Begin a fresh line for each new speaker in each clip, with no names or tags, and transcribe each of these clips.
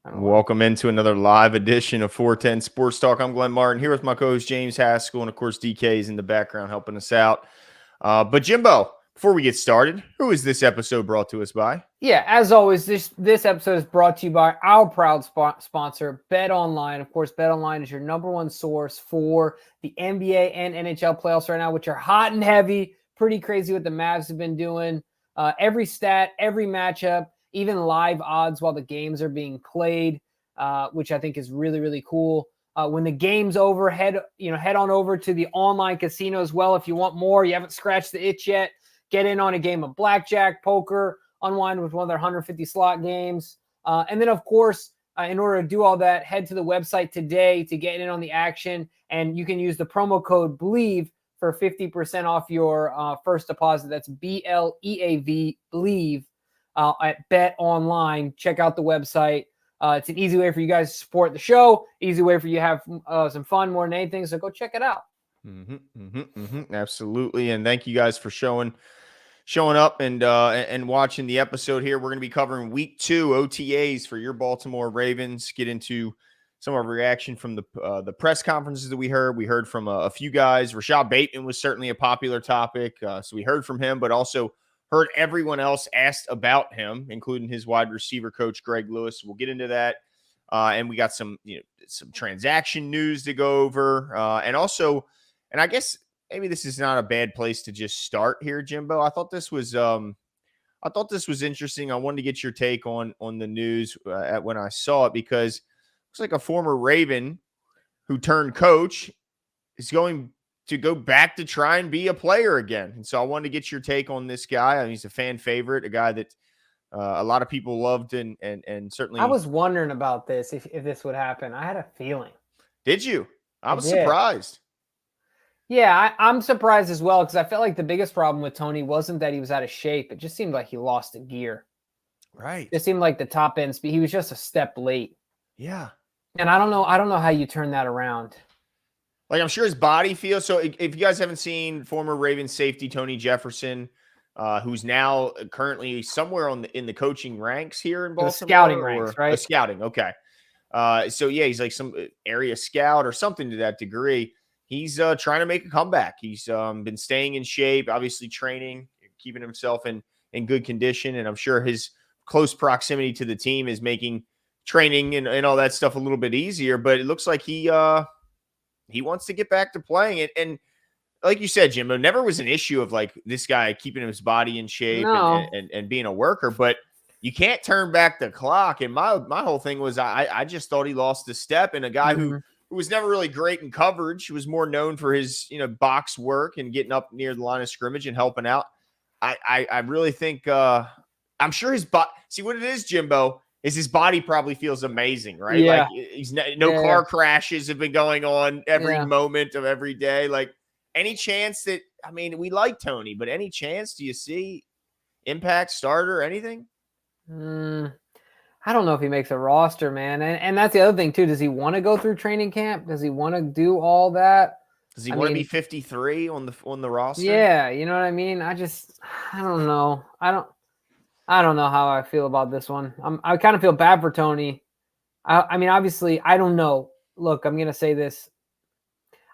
I don't know why.
Welcome into another live edition of 410 Sports Talk. I'm Glenn Martin here with my co-host James Haskell, and of course DK is in the background helping us out. But Jimbo, before we get started, who is this episode brought to us by?
Yeah, as always, this episode is brought to you by our proud sponsor, Bet Online. Of course, Bet Online is your number one source for the NBA and NHL playoffs right now, which are hot and heavy. Pretty crazy what the Mavs have been doing. Every stat, every matchup, even live odds while the games are being played, which I think is really, really cool. When the game's over, head on over to the online casino as well. If you want more, you haven't scratched the itch yet, get in on a game of blackjack, poker, unwind with one of their 150 slot games. And then, of course, in order to do all that, head to the website today to get in on the action. And you can use the promo code BLEAV for 50% off your first deposit. That's BLEAV, BLEAV, at Bet Online. Check out the website. It's an easy way for you guys to support the show, easy way for you to have some fun more than anything. So go check it out.
Absolutely. And thank you guys for showing up and watching the episode here. We're going to be covering week 2 OTAs for your Baltimore Ravens. Get into some of our reaction from the press conferences that we heard. We heard from a few guys. Rashad Bateman was certainly a popular topic. So we heard from him, but also heard everyone else asked about him, including his wide receiver coach, Greg Lewis. We'll get into that. And we got some transaction news to go over. And I guess maybe this is not a bad place to just start here, Jimbo. I thought this was interesting. I wanted to get your take on the news when I saw it, because it looks like a former Raven who turned coach is going to go back to try and be a player again. And so I wanted to get your take on this guy. I mean, he's a fan favorite, a guy that a lot of people loved and certainly.
I was wondering about this, if this would happen. I had a feeling.
Did you? I was surprised.
Yeah, I'm surprised as well, because I felt like the biggest problem with Tony wasn't that he was out of shape. It just seemed like he lost a gear.
Right.
It seemed like the top end speed. He was just a step late.
Yeah.
And I don't know how you turn that around.
Like, I'm sure his body feels. So if you guys haven't seen former Ravens safety Tony Jefferson, who's now currently somewhere in the coaching ranks here in Baltimore.
Scouting ranks, right?
Scouting, okay. So yeah, he's like some area scout or something to that degree. He's trying to make a comeback. He's been staying in shape, obviously training, keeping himself in good condition. And I'm sure his close proximity to the team is making training and all that stuff a little bit easier. But it looks like he wants to get back to playing it. And like you said, Jimbo, never was an issue of like this guy keeping his body in shape and being a worker. But you can't turn back the clock. And my whole thing was I just thought he lost a step. And a guy who was never really great in coverage, he was more known for his box work and getting up near the line of scrimmage and helping out. I really think I'm sure his body. See what it is, Jimbo, is his body probably feels amazing, right?
Yeah.
Like he's car crashes have been going on every moment of every day. Like, any chance that, I mean, we like Tony, but any chance do you see impact starter, anything?
I don't know if he makes a roster, man. And that's the other thing too. Does he want to go through training camp? Does he want to do all that?
Does he want to be 53 on the roster?
Yeah, you know what I mean? I don't know. I don't know how I feel about this one. I kind of feel bad for Tony. I mean, obviously, I don't know. Look, I'm going to say this.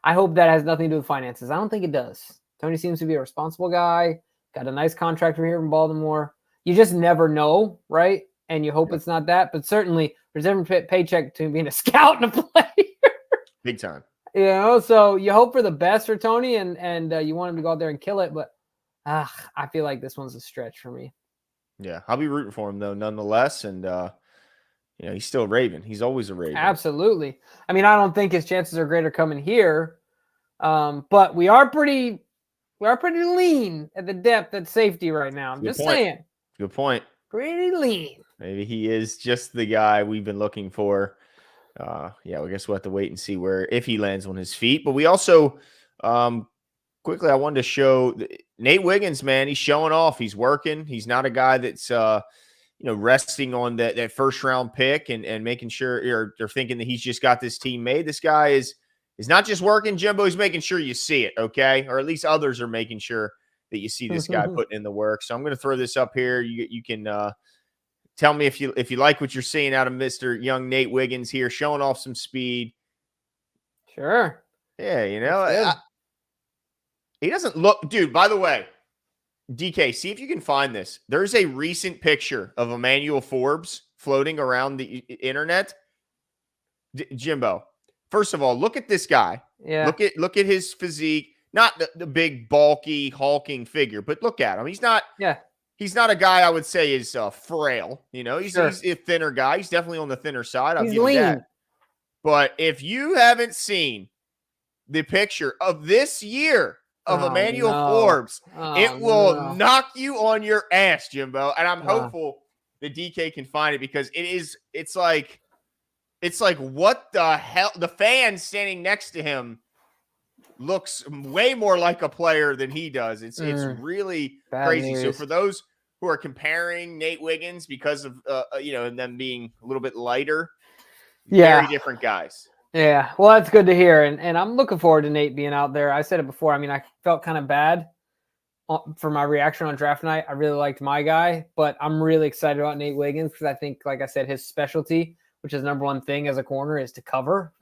I hope that has nothing to do with finances. I don't think it does. Tony seems to be a responsible guy, got a nice contract from here in Baltimore. You just never know, right? And you hope it's not that. But certainly, there's a different paycheck between being a scout and a player.
Big time.
So you hope for the best for Tony, and you want him to go out there and kill it. But I feel like this one's a stretch for me.
Yeah, I'll be rooting for him, though, nonetheless. And, he's still a Raven. He's always a Raven.
Absolutely. I mean, I don't think his chances are greater coming here. But we are pretty lean at the depth at safety right now. I'm just saying.
Good point.
Pretty lean.
Maybe he is just the guy we've been looking for. I guess we'll have to wait and see if he lands on his feet. But we also, quickly, I wanted to show Nate Wiggins, man. He's showing off. He's working. He's not a guy that's, resting on that first round pick and making sure they're thinking that he's just got this team made. This guy is not just working, Jimbo. He's making sure you see it, okay? Or at least others are making sure that you see this guy putting in the work. So I'm going to throw this up here. You can Tell me if you like what you're seeing out of Mr. Young Nate Wiggins here, showing off some speed.
Sure.
Yeah, he doesn't look, dude. By the way, DK, see if you can find this. There's a recent picture of Emmanuel Forbes floating around the internet. Jimbo, first of all, look at this guy.
Yeah.
Look at his physique. Not the big, bulky, hulking figure, but look at him. He's not a guy I would say is frail. He's a thinner guy. He's definitely on the thinner side. I'll give you that. But if you haven't seen the picture of this year of Emmanuel Forbes, it will knock you on your ass, Jimbo. And I'm hopeful that DK can find it, because it's like what the hell? The fan standing next to him looks way more like a player than he does. It's really crazy.
News.
So for those who are comparing Nate Wiggins because of and them being a little bit lighter, very different guys.
Yeah, well, that's good to hear, and I'm looking forward to Nate being out there. I said it before. I mean, I felt kind of bad for my reaction on draft night. I really liked my guy, but I'm really excited about Nate Wiggins, because I think, like I said, his specialty, which is number one thing as a corner, is to cover.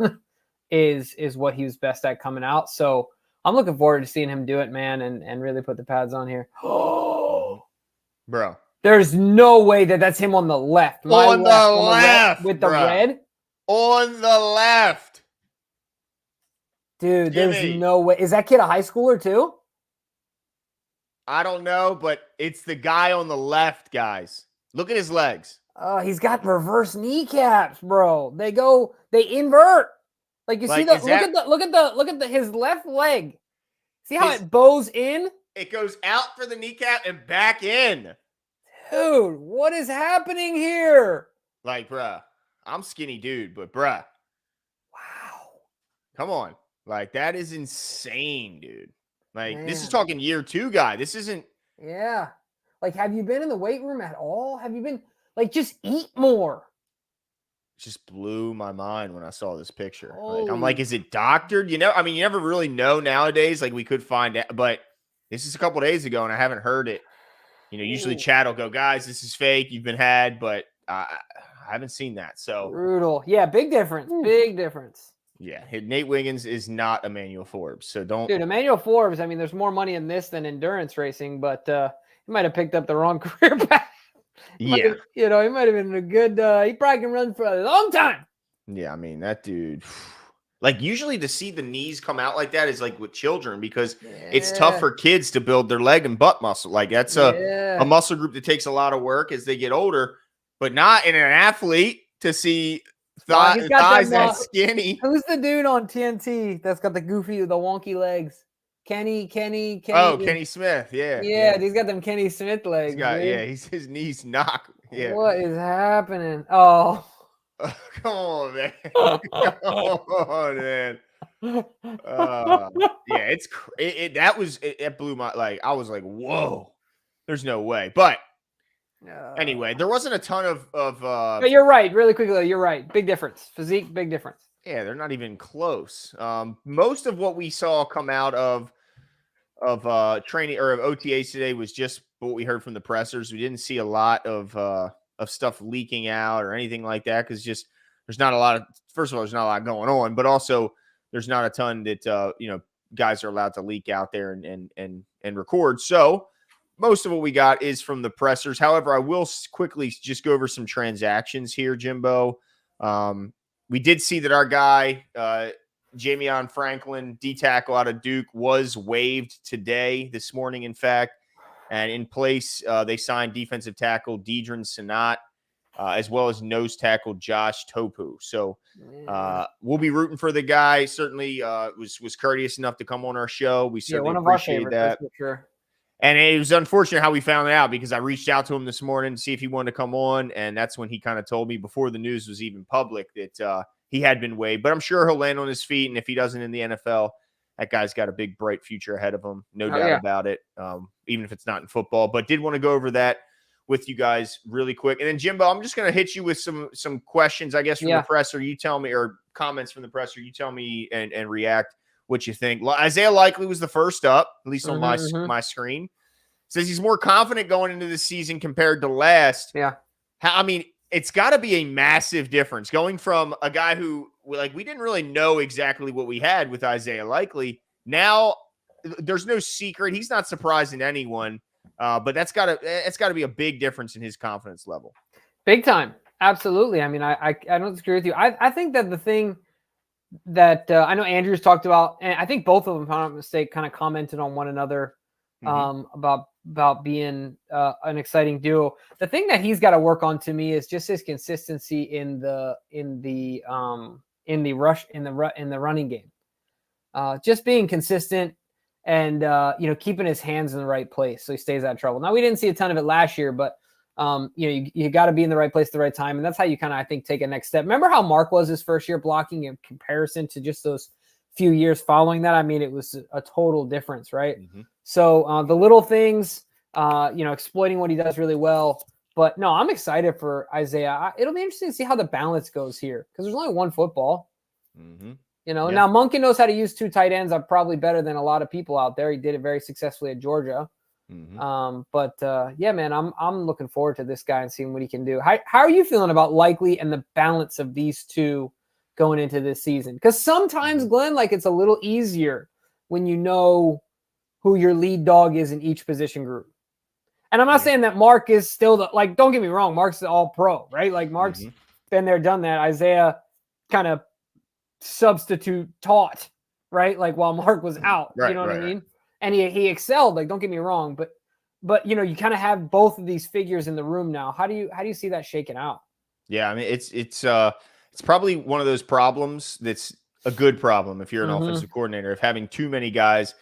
is what he was best at coming out. So I'm looking forward to seeing him do it, man, and really put the pads on here. Oh,
bro,
there's no way that's him on the left.
On the left
with the red.
On the left.
Dude, there's no way. Is that kid a high schooler too?
I don't know, but it's the guy on the left, guys. Look at his legs.
He's got reverse kneecaps, bro. They invert. Like you see look at his left leg. See how it bows in?
It goes out for the kneecap and back in.
Dude, what is happening here?
Like, bruh, I'm skinny dude, but bruh.
Wow.
Come on. Like, that is insane, dude. Like, This is talking year 2 guy. This isn't.
Yeah. Like, have you been in the weight room at all? Have you been, like, just eat more?
It just blew my mind when I saw this picture. Like, I'm like, is it doctored? You never really know nowadays. Like, we could find out, but this is a couple days ago and I haven't heard it. Usually Chad will go, guys, this is fake. You've been had, but I haven't seen that. So
brutal. Yeah. Big difference. Big difference.
Yeah. Nate Wiggins is not Emmanuel Forbes. So don't.
Dude, Emmanuel Forbes, I mean, there's more money in this than endurance racing, but he might have picked up the wrong career path. He might have been a good, he probably can run for a long time.
Yeah, I mean, that dude, like, usually to see the knees come out like that is like with children, because it's tough for kids to build their leg and butt muscle. Like, that's a muscle group that takes a lot of work as they get older, but not in an athlete to see thighs that skinny.
Who's the dude on TNT that's got the wonky legs? Kenny.
Oh, Kenny Smith. Yeah.
He's got them Kenny Smith legs.
His knees knock. Yeah.
What is happening? Oh.
Come on, man. Come on, man. It blew my, like, I was like, whoa, there's no way. But anyway, there wasn't a ton of
but you're right. Really quickly, you're right. Big difference. Physique, big difference.
Yeah, they're not even close. Most of what we saw come out of training or of OTAs today was just what we heard from the pressers. We didn't see a lot of stuff leaking out or anything like that, because just there's not a lot of, first of all, there's not a lot going on, but also there's not a ton that guys are allowed to leak out there and record. So most of what we got is from the pressers. However, I will quickly just go over some transactions here, Jimbo. We did see that our guy, Jamion Franklin, D-tackle out of Duke, was waived this morning, in fact. And in place, they signed defensive tackle Deidrin Sanat, as well as nose tackle Josh Topu. So we'll be rooting for the guy. Certainly was courteous enough to come on our show. We certainly appreciate that.
For sure.
And it was unfortunate how we found out, because I reached out to him this morning to see if he wanted to come on. And that's when he kind of told me, before the news was even public, that he had been waived. But I'm sure he'll land on his feet. And if he doesn't in the NFL, that guy's got a big, bright future ahead of him. No doubt about it, even if it's not in football. But did want to go over that with you guys really quick. And then, Jimbo, I'm just going to hit you with some questions, I guess, from the presser. You tell me, or comments from the presser. You tell me and react what you think. Isaiah Likely was the first up, at least on my screen. Says he's more confident going into this season compared to last.
Yeah.
I mean, it's got to be a massive difference going from a guy who, like, we didn't really know exactly what we had with Isaiah Likely. Now, there's no secret. He's not surprising anyone, but that's got to be a big difference in his confidence level.
Big time. Absolutely. I mean, I don't disagree with you. I think that the thing that I know Andrew's talked about, and I think both of them, if I'm not mistaken, kind of commented on one another about being an exciting duo. The thing that he's got to work on to me is just his consistency in the running game. Just being consistent and keeping his hands in the right place so he stays out of trouble. Now, we didn't see a ton of it last year, but you got to be in the right place at the right time, and that's how you kind of, I think, take a next step. Remember how Mark was his first year blocking in comparison to just those few years following that? I mean, it was a total difference, right? So the little things, exploiting what he does really well. But no, I'm excited for Isaiah. It'll be interesting to see how the balance goes here because there's only one football. Now Monken knows how to use 2 tight ends. I'm probably better than a lot of people out there. He did it very successfully at Georgia. Yeah, man, I'm looking forward to this guy and seeing what he can do. How are you feeling about Likely and the balance of these two going into this season? Because sometimes, Glenn, like it's a little easier when you know who your lead dog is in each position group. And I'm not saying that Mark is still don't get me wrong, Mark's the all pro, right? Like Mark's been there, done that. Isaiah kind of substitute taught, right? Like while Mark was out, you know what I mean? And he excelled, like, don't get me wrong, but you kind of have both of these figures in the room now. How do you see that shaking out?
Yeah, I mean, it's probably one of those problems that's a good problem if you're an offensive coordinator, of having too many guys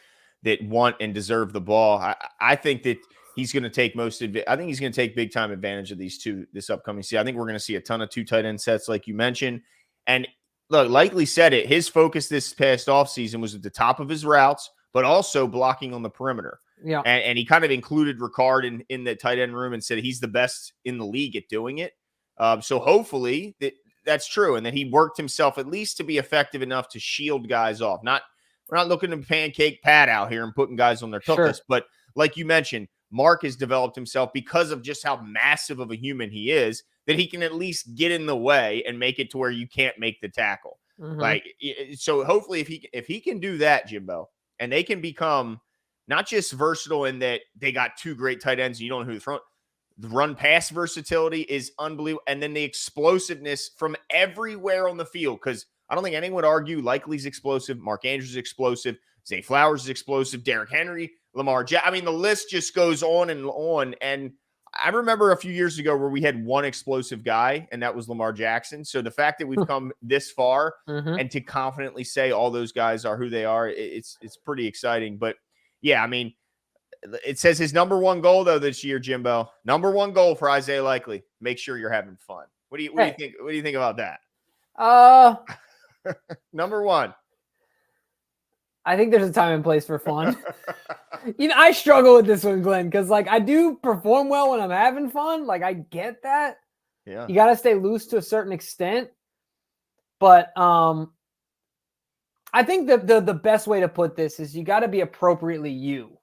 that want and deserve the ball. I think that he's going to take I think he's going to take big time advantage of these two this upcoming season. I think we're going to see a ton of 2 tight end sets, like you mentioned. And look, Likely said it. His focus this past offseason was at the top of his routes, but also blocking on the perimeter.
Yeah.
And he kind of included Ricard in the tight end room and said he's the best in the league at doing it. So hopefully that's true. And that he worked himself at least to be effective enough to shield guys off. We're not looking to pancake Pat out here and putting guys on their tuchus. But like you mentioned, Mark has developed himself because of just how massive of a human he is, that he can at least get in the way and make it to where you can't make the tackle. So hopefully if he can do that, Jimbo, and they can become not just versatile in that they got 2 great tight ends and you don't know who to throw. The run pass versatility is unbelievable. And then the explosiveness from everywhere on the field. Because I don't think anyone would argue Likely's explosive. Mark Andrews is explosive. Zay Flowers is explosive. Derrick Henry, Lamar Jackson. I mean, the list just goes on and on. And I remember a few years ago where we had one explosive guy, and that was Lamar Jackson. So the fact that we've come this far and to confidently say all those guys are who they are, it's pretty exciting. But yeah, I mean, it says his number 1 goal though this year, Jimbo. Number 1 goal for Isaiah Likely: make sure you're having fun. What do you think? What do you think about that? Number 1.
I think there's a time and place for fun. I struggle with this one, Glenn, because like I do perform well when I'm having fun. Like I get that.
Yeah.
You got to stay loose to a certain extent. But I think the best way to put this is you got to be appropriately you.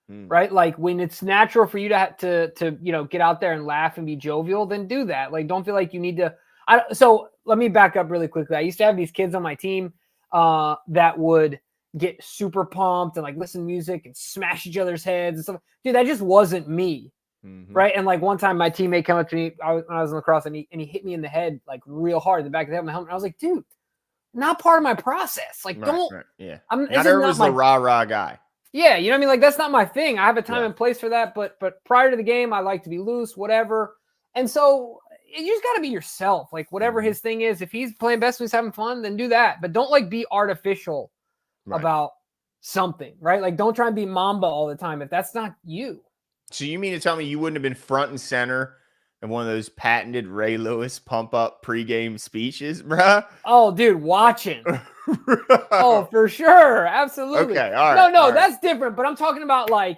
Right? Like when it's natural for you to get out there and laugh and be jovial, then do that. Like don't feel like you need to. So let me back up really quickly. I used to have these kids on my team that would get super pumped and like listen to music and smash each other's heads and stuff. Dude, that just wasn't me. Right. And like one time my teammate came up to me when I was in lacrosse and he hit me in the head like real hard in the back of the head of my helmet. I was like, dude, not part of my process. Like don't.
Yeah.
Not
everyone's the rah-rah guy.
Yeah, you know what I mean? Like, that's not my thing. I have a time and place for that, but prior to the game, I like to be loose, whatever. And so you just got to be yourself. Like, whatever his thing is, if he's playing best when he's having fun, then do that. But don't, like, be artificial about something, right? Like, don't try and be Mamba all the time if that's not you.
So you mean to tell me you wouldn't have been front and center in one of those patented Ray Lewis pump-up pregame speeches, bruh?
Oh, dude, watching. Oh, for sure. Absolutely.
Okay, all right.
No, that's different. But I'm talking about like,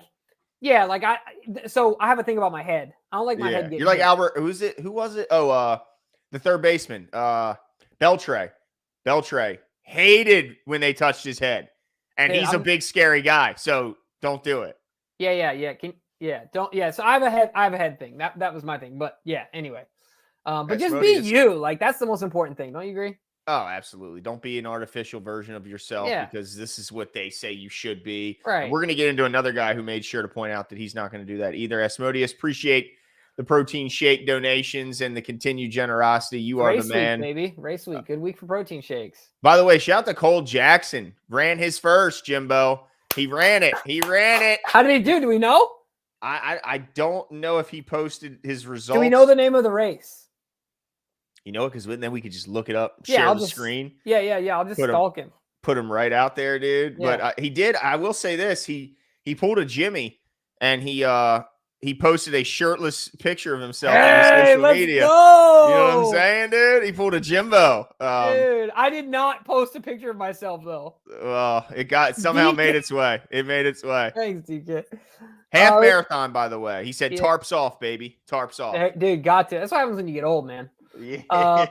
so I have a thing about my head. I don't like my head getting
You're like
hit.
Albert. Who was it? Oh, the third baseman. Beltre hated when they touched his head. And he's a big, scary guy. So don't do it.
Yeah. So I have a head thing. That was my thing. But yeah, anyway. But just be you. Like, that's the most important thing. Don't you agree?
Oh, absolutely. Don't be an artificial version of yourself because this is what they say you should be.
Right.
And we're going to get into another guy who made sure to point out that he's not going to do that either. Asmodeus, appreciate the protein shake donations and the continued generosity. You are the man.
Week, baby. Race week. Good week for protein shakes.
By the way, shout out to Cole Jackson. Ran his first, Jimbo. He ran it. How
did he do? Do we know?
I don't know if he posted his results.
Do we know the name of the race?
You know it, because then we could just look it up, share the screen.
Yeah. I'll just stalk him.
Put him right out there, dude.
Yeah.
But he did. I will say this: he pulled a Jimmy, and he posted a shirtless picture of himself on social media.
Go!
You know what I'm saying, dude? He pulled a Jimbo.
Dude, I did not post a picture of myself though.
Well, it made its way. It made its way.
Thanks, DK.
Half marathon, by the way. He said, "Tarps off, baby. Tarps off."
Dude, got to. That's what happens when you get old, man.
Yeah.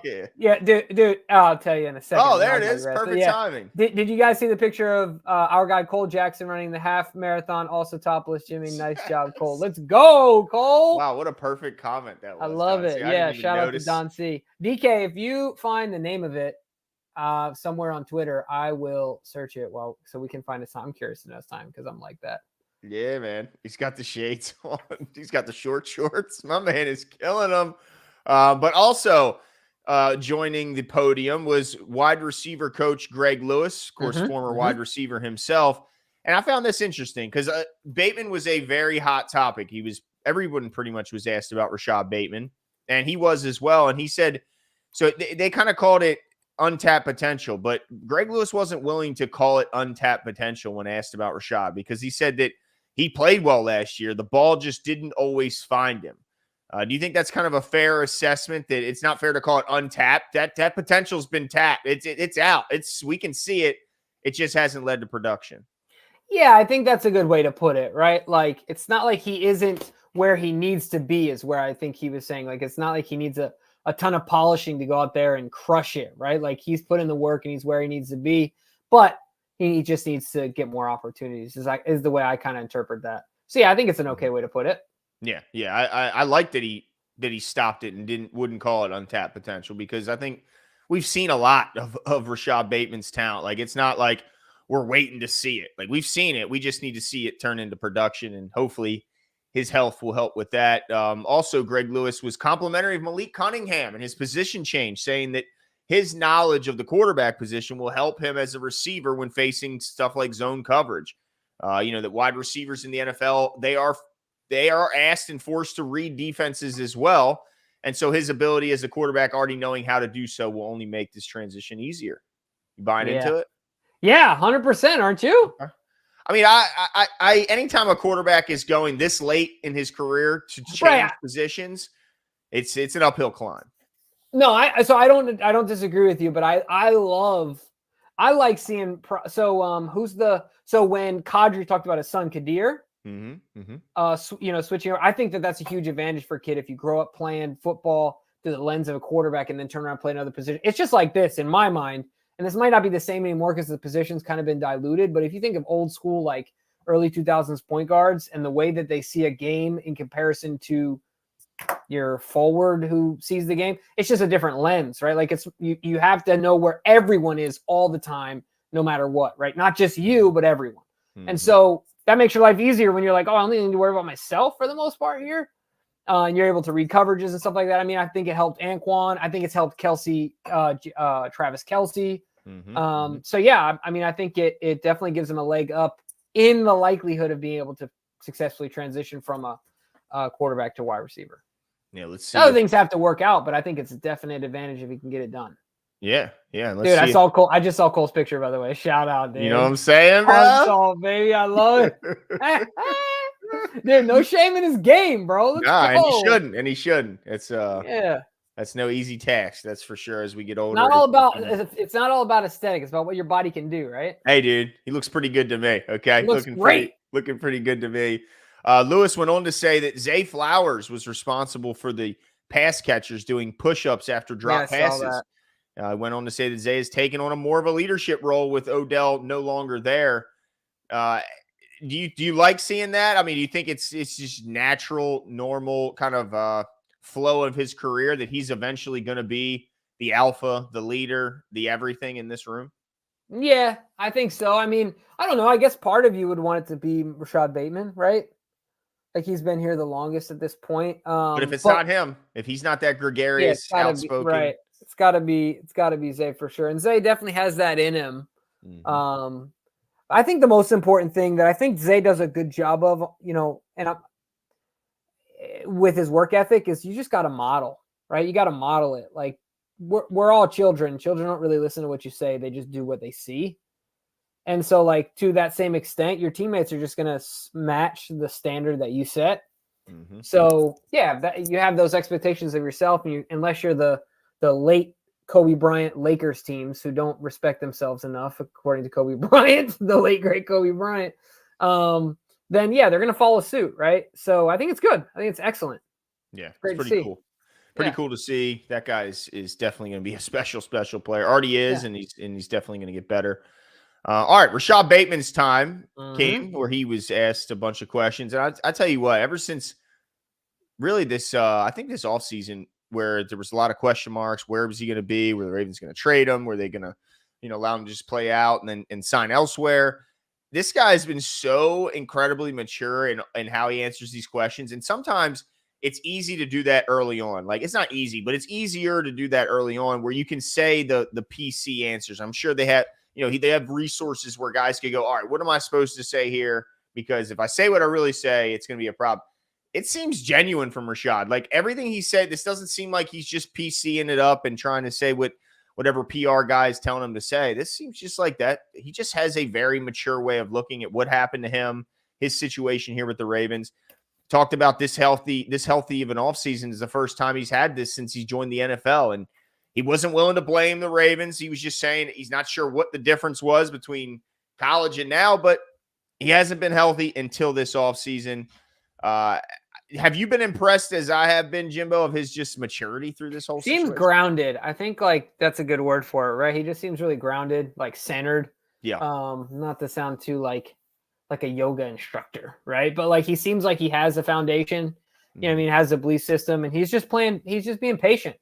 Dude. I'll tell you in a second.
Oh, there it is. Perfect timing.
Did you guys see the picture of our guy Cole Jackson running the half marathon, also topless? Jimmy, nice job, Cole. Let's go, Cole.
Wow, what a perfect comment that was.
I love it. Yeah, shout out to Don C. DK, if you find the name of it somewhere on Twitter, I will search it so we can find it. I'm curious to know this time because I'm like that.
Yeah, man. He's got the shades on. He's got the short shorts. My man is killing them. But also joining the podium was wide receiver coach Greg Lewis, of course, former wide receiver himself. And I found this interesting because Bateman was a very hot topic. Everyone pretty much was asked about Rashad Bateman, and he was as well. And he said, so they kind of called it untapped potential, but Greg Lewis wasn't willing to call it untapped potential when asked about Rashad because he said that he played well last year. The ball just didn't always find him. Do you think that's kind of a fair assessment that it's not fair to call it untapped? That potential's been tapped. It's out. We can see it. It just hasn't led to production.
Yeah, I think that's a good way to put it, right? Like, it's not like he isn't where he needs to be is where I think he was saying. Like, it's not like he needs a ton of polishing to go out there and crush it, right? Like, he's put in the work and he's where he needs to be, but he just needs to get more opportunities is the way I kind of interpret that. So, yeah, I think it's an okay way to put it.
Yeah. I like that he stopped it and wouldn't call it untapped potential because I think we've seen a lot of Rashad Bateman's talent. Like, it's not like we're waiting to see it. Like, we've seen it. We just need to see it turn into production, and hopefully his health will help with that. Also, Greg Lewis was complimentary of Malik Cunningham and his position change, saying that his knowledge of the quarterback position will help him as a receiver when facing stuff like zone coverage. That wide receivers in the NFL, they are asked and forced to read defenses as well. And so his ability as a quarterback already knowing how to do so will only make this transition easier. You buying into it?
Yeah, 100%, aren't you?
I mean, I anytime a quarterback is going this late in his career to change positions, it's an uphill climb.
No, I don't disagree with you, but I like seeing when Kadri talked about his son Kadir, switching over. I think that's a huge advantage for a kid if you grow up playing football through the lens of a quarterback and then turn around and play another position. It's just like this in my mind, and this might not be the same anymore because the position's kind of been diluted. But if you think of old school, like early 2000s point guards and the way that they see a game in comparison to your forward who sees the game, it's just a different lens, right? Like you have to know where everyone is all the time, no matter what, right? Not just you, but everyone. And so that makes your life easier when you're like, oh, I only need to worry about myself for the most part here. And you're able to read coverages and stuff like that. I mean, I think it helped Anquan. I think it's helped Travis Kelce. So, yeah, I mean, I think it definitely gives him a leg up in the likelihood of being able to successfully transition from a quarterback to wide receiver.
Yeah, let's see.
Other things have to work out, but I think it's a definite advantage if he can get it done.
Yeah.
Dude, I saw Cole. I just saw Cole's picture, by the way. Shout out, dude.
You know what I'm saying, bro?
Baby, I love it. Dude, no shame in his game, bro. Let's go.
And he shouldn't. It's that's no easy task. That's for sure. As we get older,
it's not all about aesthetic. It's about what your body can do, right?
Hey, dude, he looks pretty good to me. Okay,
looking great.
Looking pretty good to me. Lewis went on to say that Zay Flowers was responsible for the pass catchers doing push-ups after drop passes. Went on to say that Zay has taken on more of a leadership role with Odell no longer there. Do you like seeing that? I mean, do you think it's just natural, normal kind of flow of his career that he's eventually going to be the alpha, the leader, the everything in this room?
Yeah, I think so. I mean, I don't know. I guess part of you would want it to be Rashad Bateman, right? Like he's been here the longest at this point.
But if it's not him, if he's not that
Yeah, it's
gregarious,
gotta be
outspoken,
right. It's gotta be Zay for sure. And Zay definitely has that in him. I think the most important thing that I think Zay does a good job of, with his work ethic is you just got to model, right? You got to model it. Like we're all children. Children don't really listen to what you say. They just do what they see. And so like to that same extent, your teammates are just going to match the standard that you set. So yeah, you have those expectations of yourself, and unless you're the late Kobe Bryant Lakers teams who don't respect themselves enough, according to Kobe Bryant, the late great Kobe Bryant, then yeah, they're going to follow suit, right? So I think it's good. I think it's excellent.
Yeah, it's pretty cool. Pretty cool to see. That guy is definitely going to be a special player. Already is, and he's definitely going to get better. All right, Rashad Bateman's time came where he was asked a bunch of questions. And I tell you what, ever since really this, I think this offseason where there was a lot of question marks, where was he going to be? Were the Ravens going to trade him? Were they going to, allow him to just play out and sign elsewhere? This guy's been so incredibly mature in how he answers these questions. And sometimes it's easy to do that early on. Like, it's not easy, but it's easier to do that early on where you can say the PC answers. I'm sure they have, they have resources where guys could go, all right, what am I supposed to say here? Because if I say what I really say, it's going to be a problem. It seems genuine from Rashad. Like everything he said, this doesn't seem like he's just PCing it up and trying to say whatever PR guy is telling him to say. This seems just like that. He just has a very mature way of looking at what happened to him, his situation here with the Ravens. Talked about this healthy of an offseason is the first time he's had this since he joined the NFL. And he wasn't willing to blame the Ravens. He was just saying he's not sure what the difference was between college and now, but he hasn't been healthy until this offseason. Have you been impressed as I have been, Jimbo, of his just maturity through this whole situation?
Seems grounded. I think like that's a good word for it, right? He just seems really grounded, like centered.
Yeah.
Not to sound too like a yoga instructor, right? But like he seems like he has a foundation, has a belief system, and he's just being patient,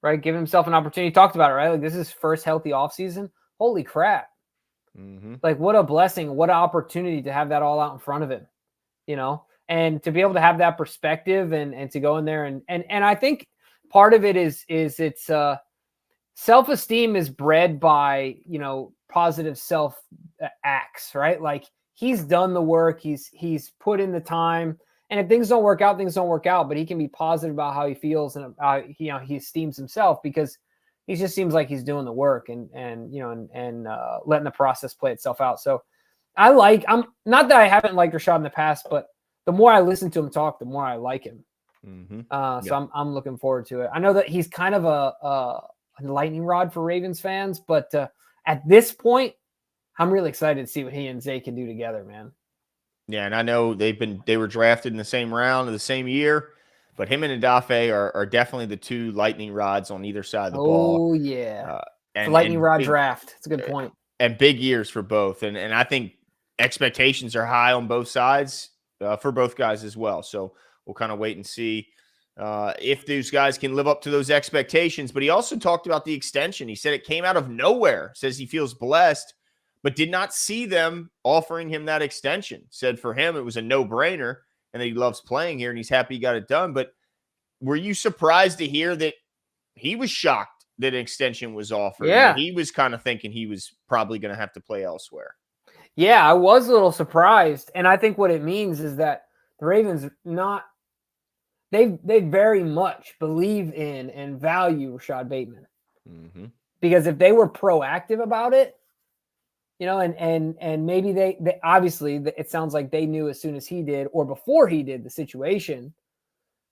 right? Giving himself an opportunity. He talked about it, right? Like this is his first healthy offseason. Holy crap. Like what a blessing, what an opportunity to have that all out in front of him, and to be able to have that perspective and to go in there and I think part of it is it's self-esteem is bred by, positive self acts, right? Like he's done the work, he's put in the time, and if things don't work out, but he can be positive about how he feels and he esteems himself because he just seems like he's doing the work and letting the process play itself out. So I'm not that I haven't liked Rashad in the past, but the more I listen to him talk, the more I like him. So I'm looking forward to it. I know that he's kind of a lightning rod for Ravens fans, but at this point, I'm really excited to see what he and Zay can do together, man.
Yeah, and I know they were drafted in the same round of the same year, but him and Ndafe are definitely the two lightning rods on either side of the ball.
Oh yeah, lightning rod draft. It's a good point.
And big years for both, and I think expectations are high on both sides for both guys as well. So we'll kind of wait and see if those guys can live up to those expectations. But he also talked about the extension. He said it came out of nowhere. Says he feels blessed, but did not see them offering him that extension. Said for him, it was a no-brainer and that he loves playing here and he's happy he got it done. But were you surprised to hear that he was shocked that an extension was offered?
Yeah.
He was kind of thinking he was probably going to have to play elsewhere.
Yeah, I was a little surprised. And I think what it means is that the Ravens they very much believe in and value Rashad Bateman. Because if they were proactive about it, and maybe they obviously it sounds like they knew as soon as he did or before he did the situation,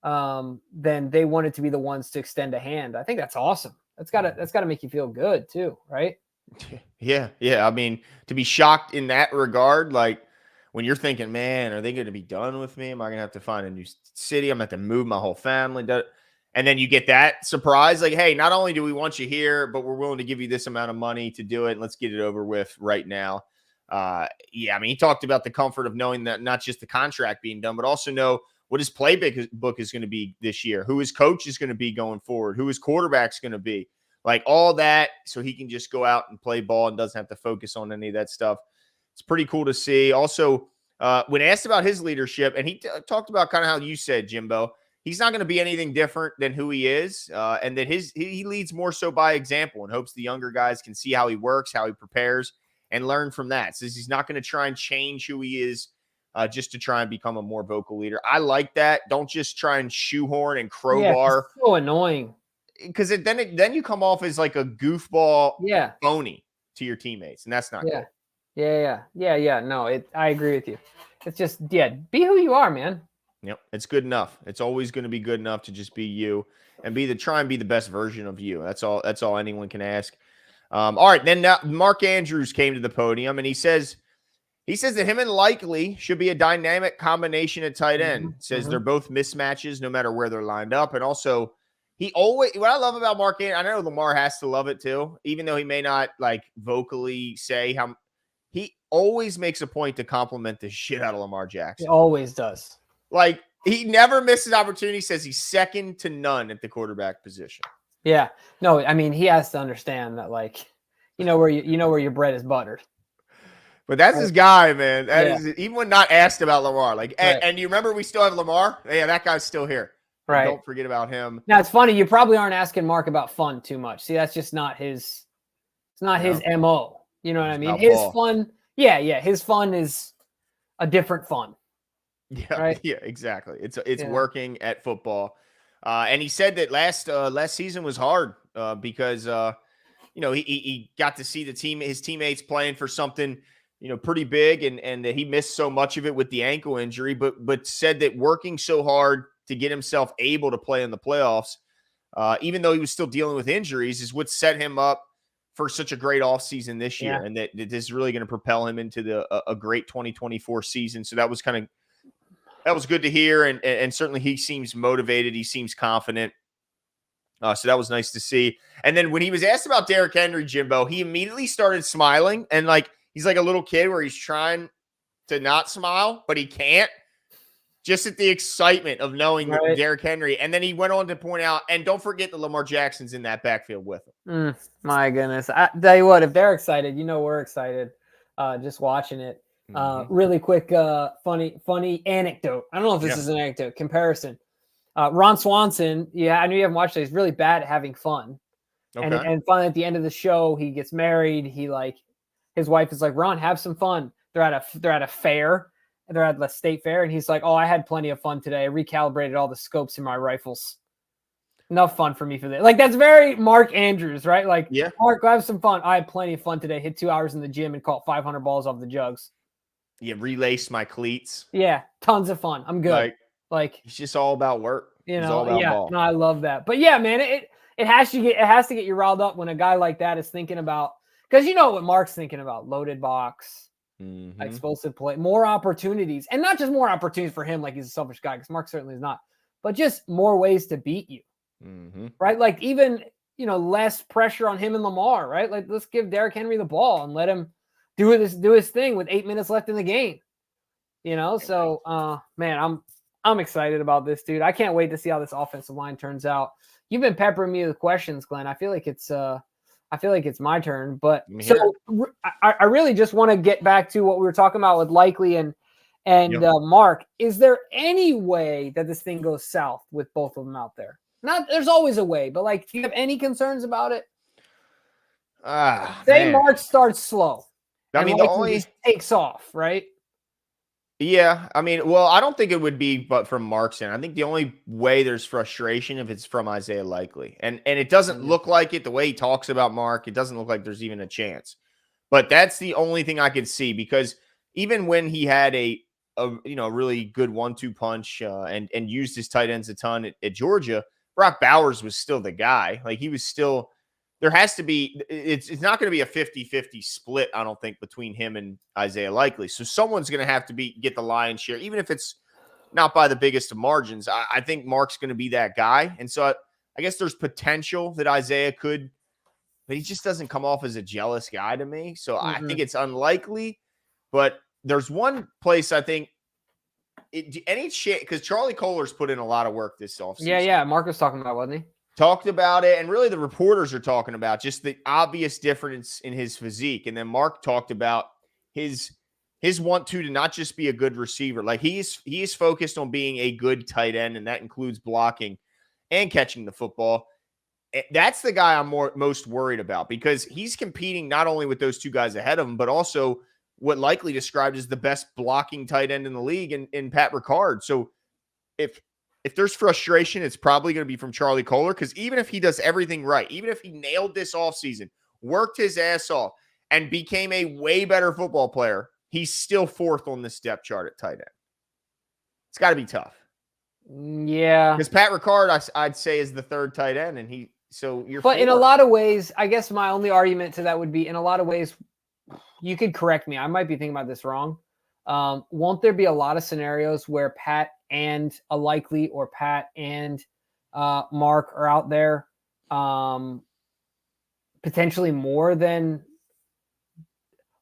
then they wanted to be the ones to extend a hand. I think that's awesome. That's gotta make you feel good too, right?
Yeah. I mean, to be shocked in that regard, like when you're thinking, man, are they going to be done with me? Am I going to have to find a new city? I'm going to have to move my whole family. And then you get that surprise, like, hey, not only do we want you here, but we're willing to give you this amount of money to do it. And let's get it over with right now. Yeah, I mean, he talked about the comfort of knowing that not just the contract being done, but also know what his playbook is going to be this year, who his coach is going to be going forward, who his quarterback's going to be, like all that, so he can just go out and play ball and doesn't have to focus on any of that stuff. It's pretty cool to see. Also, when asked about his leadership, and he talked about kind of how you said, Jimbo, he's not going to be anything different than who he is, and that he leads more so by example and hopes the younger guys can see how he works, how he prepares, and learn from that. Says he's not going to try and change who he is just to try and become a more vocal leader. I like that. Don't just try and shoehorn and crowbar.
Yeah, so annoying.
Because then you come off as like a goofball phony to your teammates, and that's not good.
Yeah. No, I agree with you. It's just, be who you are, man.
Yep, it's good enough. It's always going to be good enough to just be you and try and be the best version of you. That's all anyone can ask. All right, then now Mark Andrews came to the podium, and he says that him and Likely should be a dynamic combination at tight end. Says they're both mismatches no matter where they're lined up, and also what I love about Mark Andrews, I know Lamar has to love it too, even though he may not like vocally say how. He always makes a point to compliment the shit out of Lamar Jackson.
He always does.
Like, he never misses opportunity. Says he's second to none at the quarterback position.
Yeah. No, I mean, he has to understand that, like, where your bread is buttered.
But that's his guy, man. That is, even when not asked about Lamar. Like, and you remember we still have Lamar? Yeah, that guy's still here.
Right.
Don't forget about him.
Now, it's funny. You probably aren't asking Mark about fun too much. See, that's just not his – it's not his MO. You know what I mean? His fun – his fun is a different fun.
Yeah,
right?
Yeah, exactly. It's working at football. And he said that last season was hard because he got to see his teammates playing for something pretty big, and that he missed so much of it with the ankle injury, but said that working so hard to get himself able to play in the playoffs, even though he was still dealing with injuries, is what set him up for such a great offseason this year, and that this is really going to propel him into a great 2024 season. So that was good to hear, and certainly he seems motivated. He seems confident. So that was nice to see. And then when he was asked about Derrick Henry, Jimbo, he immediately started smiling, and like he's like a little kid where he's trying to not smile, but he can't. Just at the excitement of knowing Derrick Henry. And then he went on to point out, and don't forget that Lamar Jackson's in that backfield with him.
My goodness. I tell you what, if they're excited, we're excited just watching it. Really quick, funny anecdote. I don't know if this is an anecdote. Comparison. Ron Swanson, I knew you haven't watched it. He's really bad at having fun. Okay. And finally at the end of the show, he gets married. His wife is like, Ron, have some fun. They're at a fair. They're at the state fair, and he's like, "Oh, I had plenty of fun today. I recalibrated all the scopes in my rifles. Enough fun for me for that." Like, that's very Mark Andrews, right? Like, Mark, go have some fun. I had plenty of fun today. Hit 2 hours in the gym and caught 500 balls off the jugs.
Yeah, relaced my cleats.
Yeah, tons of fun. I'm good. Like
it's just all about work.
It's
all about ball.
No, I love that. But yeah, man, it has to get you riled up when a guy like that is thinking about, because you know what Mark's thinking about: loaded box. Explosive play, more opportunities, and not just more opportunities for him, like he's a selfish guy, because Mark certainly is not, but just more ways to beat you, right? Like even less pressure on him and Lamar, right? Like let's give Derrick Henry the ball and let him do his thing with 8 minutes left in the game. So man, I'm excited about this, dude. I can't wait to see how this offensive line turns out. You've been peppering me with questions, Glenn. I feel like it's my turn, but so I really just want to get back to what we were talking about with Likely and Mark. Is there any way that this thing goes south with both of them out there? There's always a way, but like, do you have any concerns about it? Say Mark starts slow.
I mean, the only
just takes off, right?
Yeah, I mean, well, I don't think it would be, but from Mark's end, I think the only way there's frustration if it's from Isaiah Likely, and it doesn't look like it the way he talks about Mark. It doesn't look like there's even a chance, but that's the only thing I could see, because even when he had a really good 1-2 punch and used his tight ends a ton at Georgia, Brock Bowers was still the guy. Like he was still. There has to be, it's not going to be a 50-50 split, I don't think, between him and Isaiah Likely. So someone's going to have to get the lion's share, even if it's not by the biggest of margins. I think Mark's going to be that guy. And so I guess there's potential that Isaiah could, but he just doesn't come off as a jealous guy to me. So I think it's unlikely, but there's one place I think any chance, because Charlie Kohler's put in a lot of work this offseason.
Yeah. Mark was talking about, wasn't he?
Talked about it, and really the reporters are talking about just the obvious difference in his physique. And then Mark talked about his want to not just be a good receiver. Like he is focused on being a good tight end, and that includes blocking and catching the football. That's the guy I'm most worried about, because he's competing not only with those two guys ahead of him, but also what likely described as the best blocking tight end in the league in Pat Ricard. So if there's frustration, it's probably going to be from Charlie Kolar, because even if he does everything right, even if he nailed this offseason, worked his ass off, and became a way better football player, he's still fourth on this depth chart at tight end. It's got to be tough.
Yeah.
Because Pat Ricard, I'd say, is the third tight end, and
But in a lot of ways, I guess my only argument to that would be, in a lot of ways, you could correct me. I might be thinking about this wrong. Won't there be a lot of scenarios where Pat and a likely, or Pat and Mark are out there potentially more than,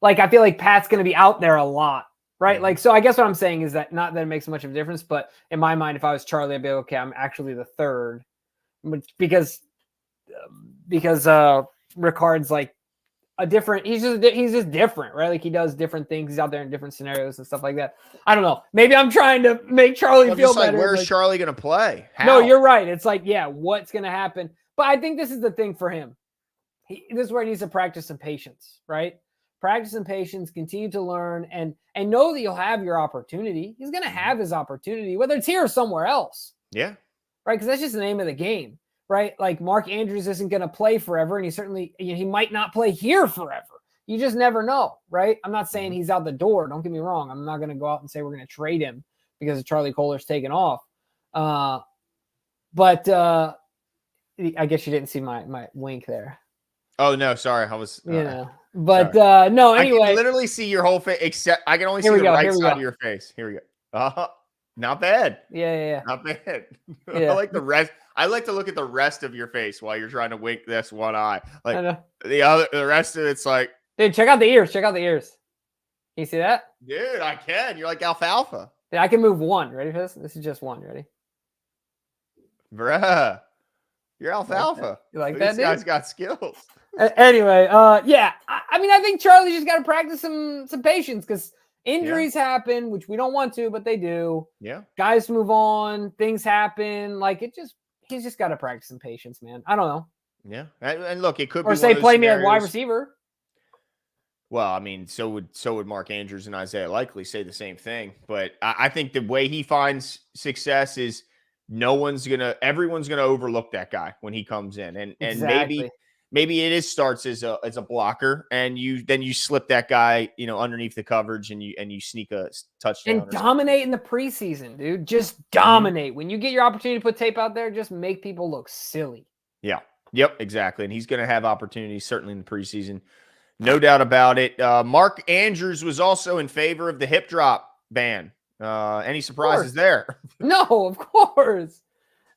like, I feel like Pat's going to be out there a lot, right?
Mm-hmm.
Like, so I guess what I'm saying is that, not that it makes much of a difference, but in my mind, if I was Charlie, I'd be like, okay, I'm actually the third, because Ricard's like a different, he's just different, right? Like he does different things. He's out there in different scenarios and stuff like that. I don't know. Maybe I'm trying to make Charlie feel better.
Where's Charlie going to play? How?
No, you're right. It's like, yeah, what's going to happen? But I think this is the thing for him. This is where he needs to practice some patience, right? Practice some patience, continue to learn, and know that you'll have your opportunity. He's going to have his opportunity, whether it's here or somewhere else.
Yeah.
Right? Because that's just the name of the game. Right? Like Mark Andrews isn't going to play forever, and he might not play here forever. You just never know, right? I'm not saying he's out the door. Don't get me wrong. I'm not going to go out and say we're going to trade him because Charlie Kohler's taken off. But I guess you didn't see my wink there.
Oh no, sorry. I was
But no, anyway.
I can literally see your whole face, except I can only see the right side of your face. Here we go. Not bad.
Yeah.
Not bad.
Yeah.
I like the rest. I like to look at the rest of your face while you're trying to wink this one eye. Like the rest of it's like,
dude, check out the ears. Check out the ears. Can you see that?
Dude, I can. You're like alfalfa.
Yeah, I can move one. Ready for this? This is just one. Ready?
Bruh. You're alfalfa.
You like that,
This
dude?
guy's got skills.
Anyway, yeah. I mean, I think Charlie just got to practice some patience, because injuries happen, which we don't want to, but they do.
Yeah.
Guys move on. Things happen. Like, he's just got to practice some patience, man. I don't know.
Yeah. And look, it could
or
be
say play me at wide receiver.
Well, I mean, so would Mark Andrews and Isaiah likely say the same thing. But I think the way he finds success is everyone's gonna overlook that guy when he comes in. And
Exactly.
maybe it starts as a blocker, and you slip that guy, underneath the coverage, and you sneak a touchdown.
And dominate in the preseason, dude. Just dominate. Mm-hmm. When you get your opportunity to put tape out there, just make people look silly.
Yeah. Yep, exactly. And he's going to have opportunities certainly in the preseason. No doubt about it. Mark Andrews was also in favor of the hip drop ban. Any surprises there?
No, of course.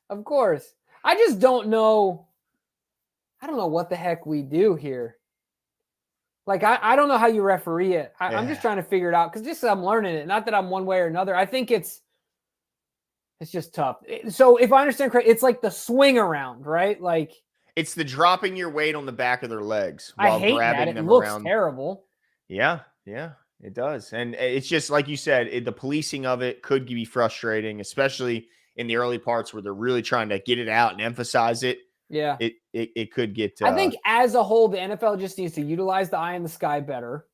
Of course. I just don't know. I don't know what the heck we do here. Like, I don't know how you referee it. I'm just trying to figure it out, because just I'm learning it. Not that I'm one way or another. I think it's just tough. So if I understand correctly, it's like the swing around, right? Like,
it's the dropping your weight on the back of their legs
while
grabbing them
looks
around.
Terrible.
Yeah, it does. And it's just like you said, the policing of it could be frustrating, especially in the early parts where they're really trying to get it out and emphasize it.
Yeah.
It could get
I think as a whole, the NFL just needs to utilize the eye in the sky better.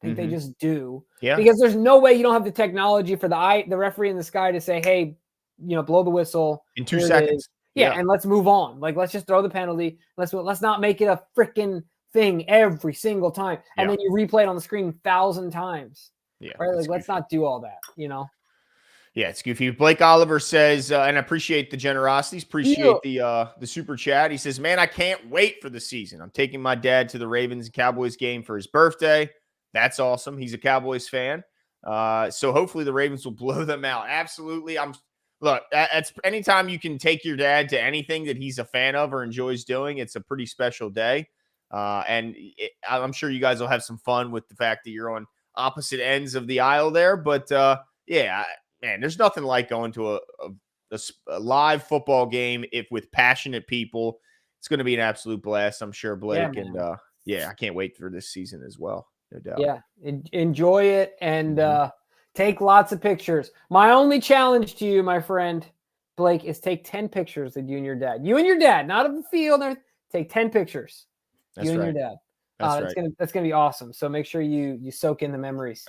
I think they just do.
Yeah.
Because there's no way you don't have the technology for the referee in the sky to say, hey, blow the whistle
in 2 seconds.
Yeah, and let's move on. Like, let's just throw the penalty. Let's not make it a freaking thing every single time. And then you replay it on the screen 1,000 times.
Yeah.
Right? Like, let's not do all that,
Yeah, it's goofy. Blake Oliver says, and I appreciate the generosity. Appreciate the super chat. He says, man, I can't wait for the season. I'm taking my dad to the Ravens and Cowboys game for his birthday. That's awesome. He's a Cowboys fan. So hopefully the Ravens will blow them out. Absolutely. Look, that's anytime you can take your dad to anything that he's a fan of or enjoys doing, it's a pretty special day. And I'm sure you guys will have some fun with the fact that you're on opposite ends of the aisle there. But yeah, man, there's nothing like going to a live football game with passionate people. It's going to be an absolute blast, I'm sure, Blake.
Yeah,
and I can't wait for this season as well. No doubt.
Yeah, enjoy it and take lots of pictures. My only challenge to you, my friend Blake, is take 10 pictures of you and your dad. You and your dad, not of the field. Take 10 pictures.
That's
you and
right.
your dad.
That's right.
That's gonna be awesome. So make sure you soak in the memories.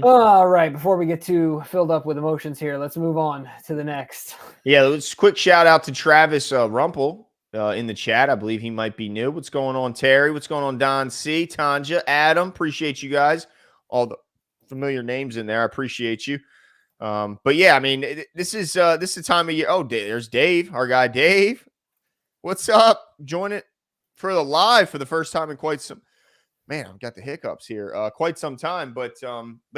All
right. Before we get too filled up with emotions here, let's move on to the next.
Yeah, let's quick shout out to Travis Rumpel in the chat. I believe he might be new. What's going on, Terry? What's going on, Don C, Tanja, Adam? Appreciate you guys. All the familiar names in there. I appreciate you. But yeah, I mean, this is the time of year. Oh, there's Dave, our guy Dave. What's up? Join it for the live for the first time in quite some. Man, I've got the hiccups here. Quite some time, but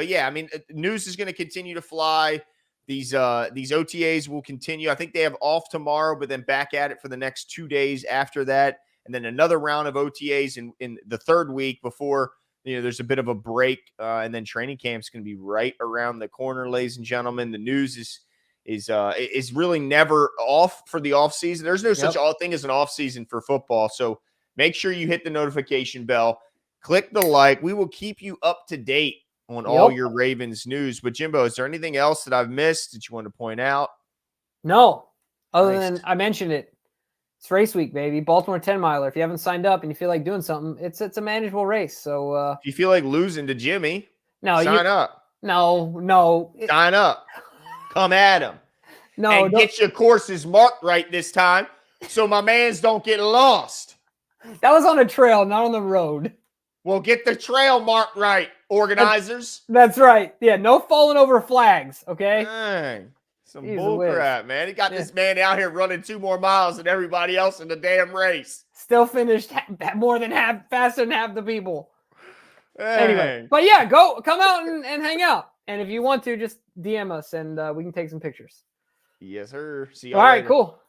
yeah, I mean, news is going to continue to fly. These OTAs will continue. I think they have off tomorrow, but then back at it for the next 2 days after that, and then another round of OTAs in the third week before there's a bit of a break, and then training camp's going to be right around the corner, ladies and gentlemen. The news is really never off for the off season. There's no such thing as an off season for football, so make sure you hit the notification bell. Click the like. We will keep you up to date on all your Ravens news. But Jimbo, is there anything else that I've missed that you want to point out?
No, other than I mentioned it. It's race week, baby. Baltimore 10 miler. If you haven't signed up and you feel like doing something, it's a manageable race. So
if you feel like losing to Jimmy, sign up.
No.
Sign up. Come at him. And get your courses marked right this time so my mans don't get lost.
That was on a trail, not on the road.
Well, get the trail marked right, organizers.
That's right. Yeah, no falling over flags, okay?
Dang. Some bullcrap, man. He got this man out here running 2 more miles than everybody else in the damn race.
Still finished faster than half the people.
Dang.
Anyway, but yeah, come out and hang out. And if you want to, just DM us and we can take some pictures.
Yes, sir. See you
all right, cool.